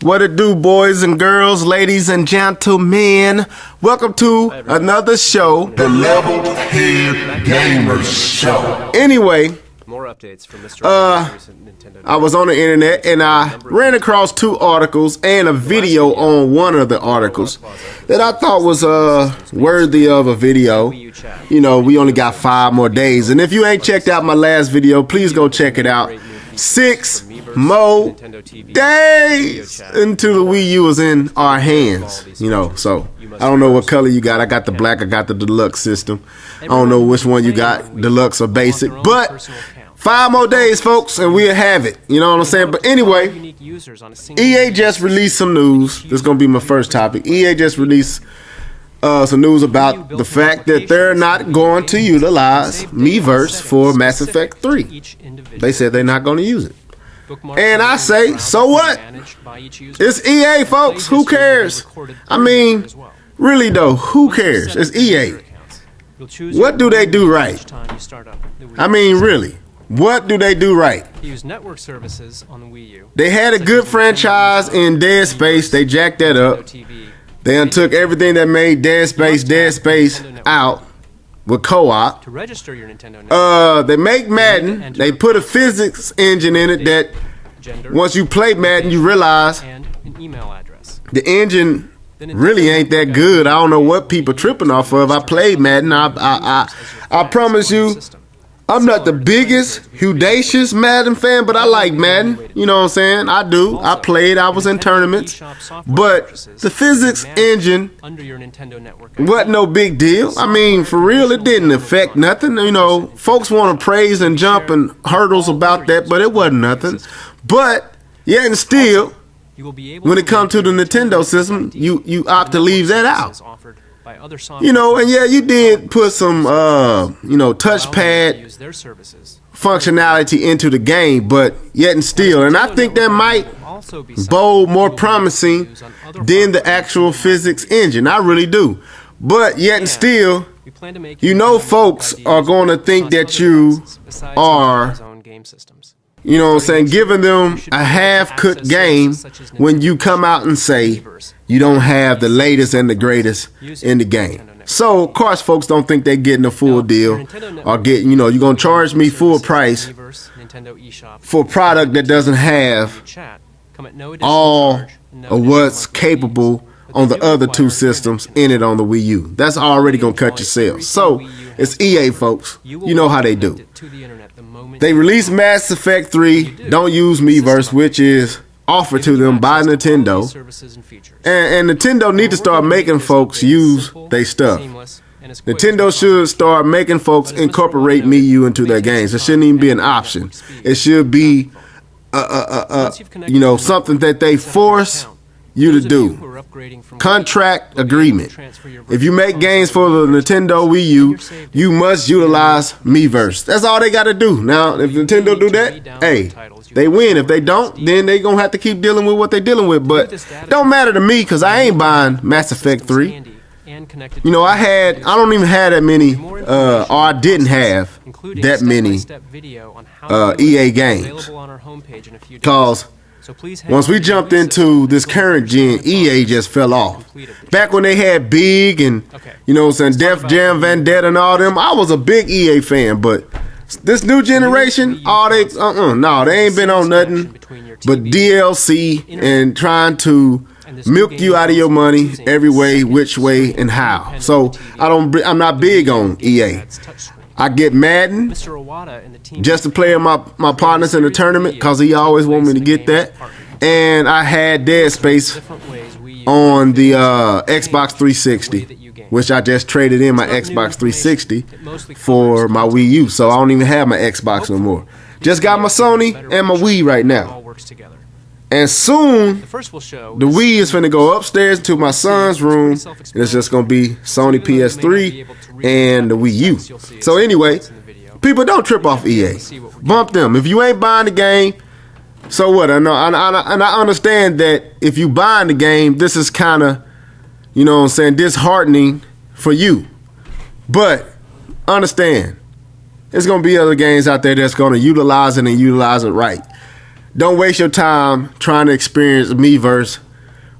What it do, boys and girls, ladies and gentlemen? Welcome to another show, The Level Head Gamers Show. Anyway, More updates from Mr. I was on the internet and I ran across two articles and a video on one of the articles that I thought was worthy of a video. You know, we only got 5 more days, and if you ain't checked out my last video, please go check it out. 6 more days until the Wii U is in our hands. You know, so I don't know what color you got. I got the black, I got the deluxe system. I don't know which one you got, deluxe or basic, but 5 more days, folks, and we'll have it. You know what I'm saying? But anyway, EA just released some news. This is going to be my first topic. EA just released some news about the fact that they're not going to utilize Miiverse for Mass Effect 3. They said they're not going to use it. And I say, so what? It's EA, folks. Who cares? I mean, really though, who cares? It's EA. What do they do right? I mean, really. What do they do right? Use network services on the Wii U. They had a good franchise in Dead Space. They jacked that up. They untook everything that made Dead Space out with co-op. To register your Nintendo network, They make Madden. They put a physics engine in it that once you play Madden, you realize and an email address. the engine really ain't that good. I don't know what people tripping off of. I played Madden. I promise you, I'm not the biggest, hudacious Madden fan, but I like Madden. You know what I'm saying? I do. I played. I was in tournaments. But the physics engine wasn't no big deal. I mean, for real, it didn't affect nothing. You know, folks want to praise and jump and hurdles about that, but it wasn't nothing. But, yeah, and still, when it comes to the Nintendo system, you opt to leave that out. You know, and yeah, you did put some, touchpad functionality into the game, but yet and still, and I think that might bode more promising than the actual physics engine. I really do. But yet and still, you know, folks are going to think that you are, you know what I'm saying, giving them a half-cooked game when you come out and say you don't have the latest and the greatest in the game. So, of course, folks don't think they're getting a full deal or getting, you know, you're going to charge me full price for a product that doesn't have all of what's capable on the other 2 systems in it on the Wii U. That's already going to cut your sales. So, it's EA, folks. You know how they do. They released Mass Effect 3, don't use Miiverse, which is offered to them by Nintendo. And Nintendo need to start making folks use their stuff. Nintendo should start making folks incorporate Wii U into their games. It shouldn't even be an option. It should be, something that they force you to do. Contract agreement. If you make games for the Nintendo Wii U, you must utilize Miiverse. That's all they got to do. Now, if Nintendo do that, hey, they win. If they don't, then they going to have to keep dealing with what they're dealing with. But it don't matter to me because I ain't buying Mass Effect 3. You know, I don't even have that many, or I didn't have that many EA games. Because once we jumped into this current gen, EA just fell off. Back when they had Big and, you know what I'm saying, Def Jam, Vendetta and all them, I was a big EA fan. But this new generation, they ain't been on nothing but DLC and trying to milk you out of your money every way, which way, and how. So I'm not big on EA. I get Madden just to play with my partners in the tournament because he always want me to get that. And I had Dead Space on the Xbox 360, which I just traded in my Xbox 360 for my Wii U. So I don't even have my Xbox no more. Just got my Sony and my Wii right now. And soon, the Wii is finna go upstairs to my son's room, and it's just gonna be Sony PS3 and the Wii U. So anyway, people don't trip off EA. Bump them. If you ain't buying the game, so what? I know, and I understand that if you buying the game, this is kind of, you know what I'm saying, disheartening for you. But understand, there's gonna be other games out there that's gonna utilize it and utilize it right. don't waste your time trying to experience Miiverse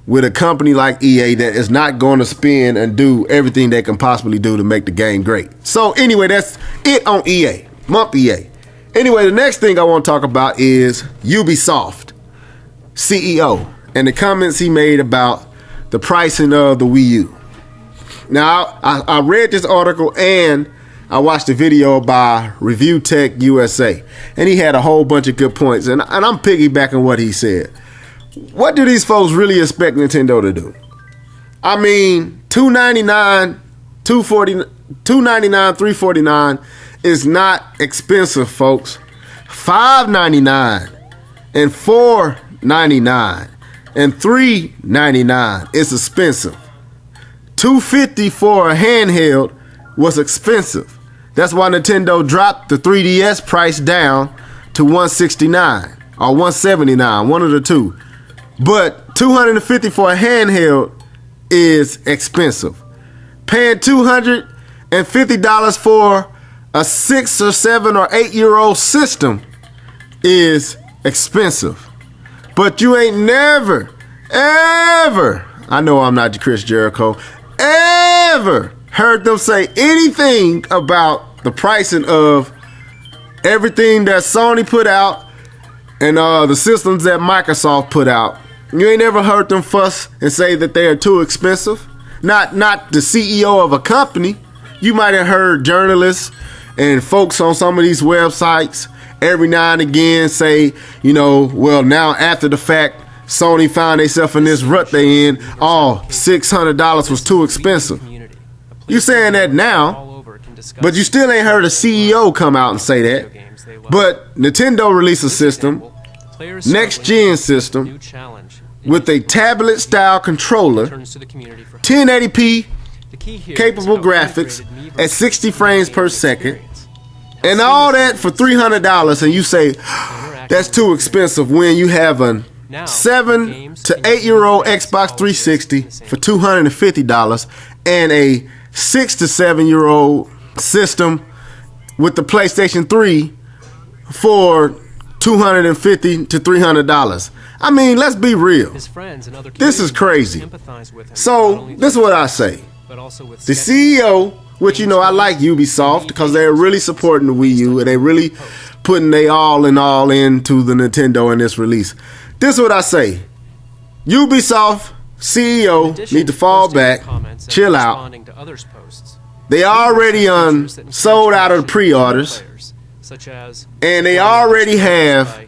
with a company like EA that is not going to spend and do everything they can possibly do to make the game great. So anyway, that's it on EA. Mump EA. Anyway, the next thing I want to talk about is Ubisoft CEO and the comments he made about the pricing of the Wii U. Now, I read this article and I watched a video by Review Tech USA, and he had a whole bunch of good points, and I'm piggybacking what he said. What do these folks really expect Nintendo to do? I mean, $299, $349 is not expensive, folks. $599 and $499 and $399 is expensive. $250 for a handheld was expensive. That's why Nintendo dropped the 3DS price down to $169 or $179, one of the two. But $250 for a handheld is expensive. Paying $250 for a 6 or 7 or 8-year-old system is expensive. But you ain't never, ever, I know I'm not Chris Jericho, ever heard them say anything about the pricing of everything that Sony put out and the systems that Microsoft put out. You ain't never heard them fuss and say that they are too expensive. Not the CEO of a company. You might have heard journalists and folks on some of these websites every now and again say, you know, well, now after the fact, Sony found themselves in this rut they in. Oh, $600 was too expensive. You saying that now, but you still ain't heard a CEO come out and say that. But Nintendo released a system, next gen system, with a tablet style controller, 1080p capable graphics at 60 frames per second, and all that for $300, and you say that's too expensive when you have a 7 to 8-year-old Xbox 360 for $250 and a 6 to 7-year-old system with the PlayStation 3 for $250 to $300. I mean, let's be real. This is crazy. So this is what I say. The CEO, which, you know, I like Ubisoft because they're really supporting the Wii U and they really putting they all into the Nintendo in this release. This is what I say. Ubisoft CEO need to fall back, chill out. They already sold out of the pre-orders, and they already have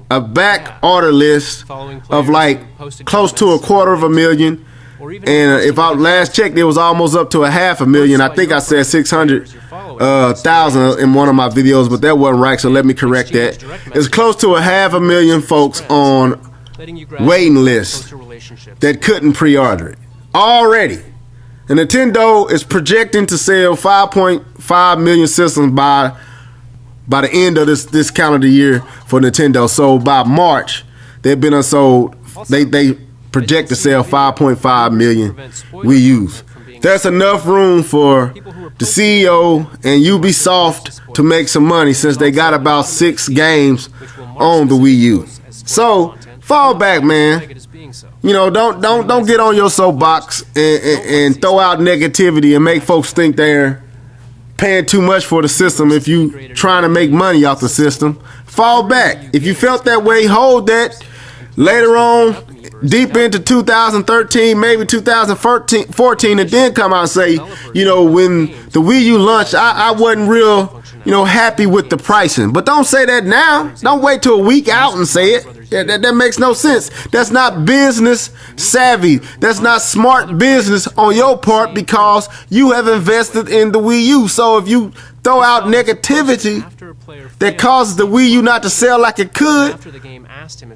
a back order list of like close to 250,000. And if I last checked, it was almost up to 500,000. I think I said 600,000 in one of my videos, but that wasn't right, so let me correct that. It's close to 500,000 folks on waiting list that couldn't pre-order it already. And Nintendo is projecting to sell 5.5 million systems by the end of this calendar year for Nintendo. So by March, they've been unsold. They project to sell 5.5 million Wii U's. That's enough room for the CEO and Ubisoft to make some money since they got about 6 games on the Wii U. So fall back, man. You know, don't get on your soapbox and throw out negativity and make folks think they're paying too much for the system if you trying to make money off the system. Fall back. If you felt that way, hold that. Later on, deep into 2013, maybe 2014, and then come out and say, you know, when the Wii U launched, I wasn't real, you know, happy with the pricing. But don't say that now. Don't wait till a week out and say it. That makes no sense. That's not business savvy. That's not smart business on your part because you have invested in the Wii U. So if you throw out negativity that causes the Wii U not to sell like it could,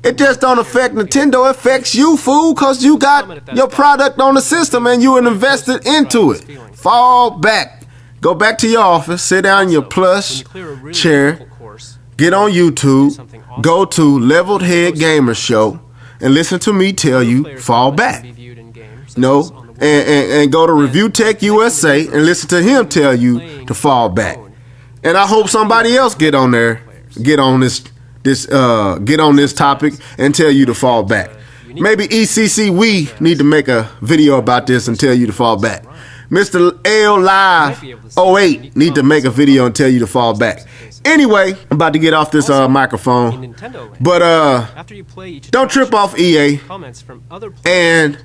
it just don't affect Nintendo. It affects you, fool, because you got your product on the system and you invested into it. Fall back. Go back to your office. Sit down in your plush chair. Get on YouTube. Go to Leveled Head Gamer Show and listen to me tell you fall back. No, and go to Review Tech USA and listen to him tell you to fall back. And I hope somebody else get on this get on this topic and tell you to fall back. Maybe ECC we need to make a video about this and tell you to fall back. Mr. L Live 08 need to make a video and tell you to fall back. Anyway, I'm about to get off this microphone, but don't trip off EA, and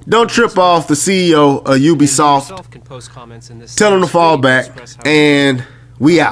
don't trip off the CEO of Ubisoft. Tell him to fall back, and we out.